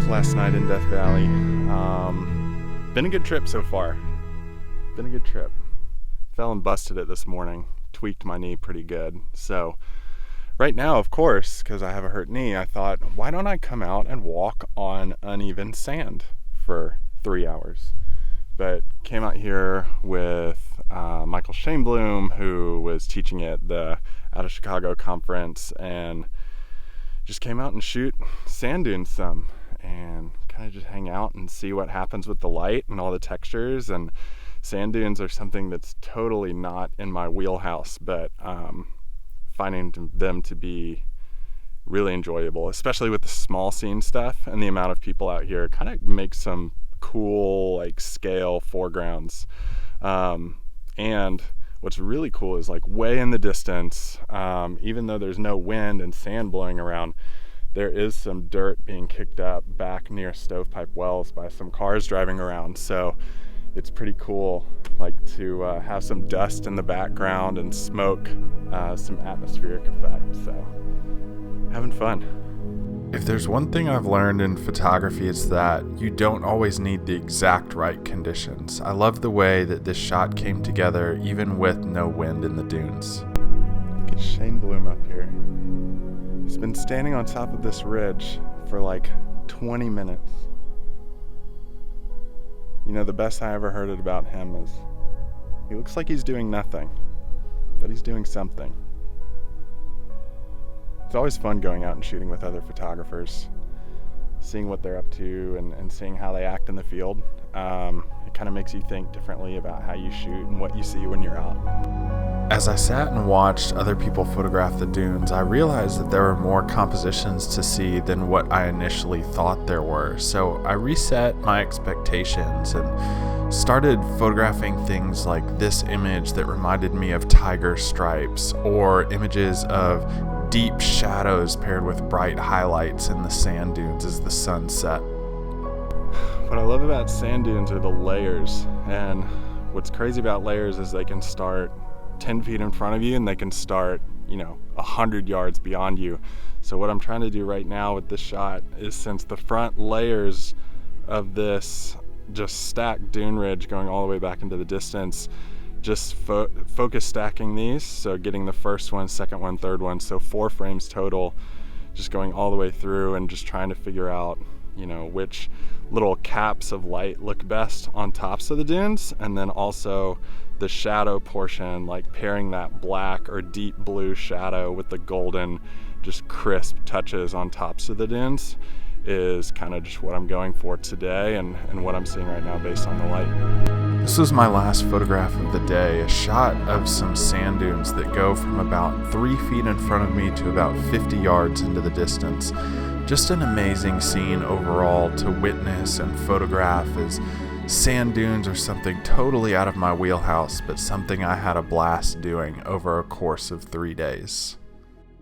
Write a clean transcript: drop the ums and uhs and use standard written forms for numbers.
Last night in Death Valley. Been a good trip so far. Been a good trip. Fell and busted it this morning. Tweaked my knee pretty good. So right now, of course, because I have a hurt knee, I thought, why don't I come out and walk on uneven sand for 3 hours? But came out here with Michael Shainbloom, who was teaching at the Out of Chicago conference, and just came out and shoot sand dunes some and kind of just hang out and see what happens with the light and all the textures. And sand dunes are something that's totally not in my wheelhouse, but finding them to be really enjoyable, especially with the small scene stuff, and the amount of people out here kind of makes some cool like scale foregrounds. And what's really cool is like way in the distance, even though there's no wind and sand blowing around, there is some dirt being kicked up back near Stovepipe Wells by some cars driving around. So it's pretty cool, like to have some dust in the background and smoke, some atmospheric effect. So having fun. If there's one thing I've learned in photography, it's that you don't always need the exact right conditions. I love the way that this shot came together even with no wind in the dunes. Look at Shainbloom up here. He's been standing on top of this ridge for like 20 minutes. You know, the best I ever heard about him is he looks like he's doing nothing, but he's doing something. It's always fun going out and shooting with other photographers, seeing what they're up to and seeing how they act in the field. It kind of makes you think differently about how you shoot and what you see when you're out. As I sat and watched other people photograph the dunes, I realized that there were more compositions to see than what I initially thought there were. So I reset my expectations and started photographing things like this image that reminded me of tiger stripes, or images of deep shadows paired with bright highlights in the sand dunes as the sun set. What I love about sand dunes are the layers, and what's crazy about layers is they can start 10 feet in front of you and they can start, 100 yards beyond you. So what I'm trying to do right now with this shot is, since the front layers of this just stacked dune ridge going all the way back into the distance, just focus stacking these, so getting the first one, second one, third one, so 4 frames total, just going all the way through and just trying to figure out which little caps of light look best on tops of the dunes, and then also the shadow portion, like pairing that black or deep blue shadow with the golden, just crisp touches on tops of the dunes, is kind of just what I'm going for today and what I'm seeing right now based on the light. This was my last photograph of the day, a shot of some sand dunes that go from about 3 feet in front of me to about 50 yards into the distance. Just an amazing scene overall to witness and photograph, as sand dunes are something totally out of my wheelhouse, but something I had a blast doing over a course of 3 days.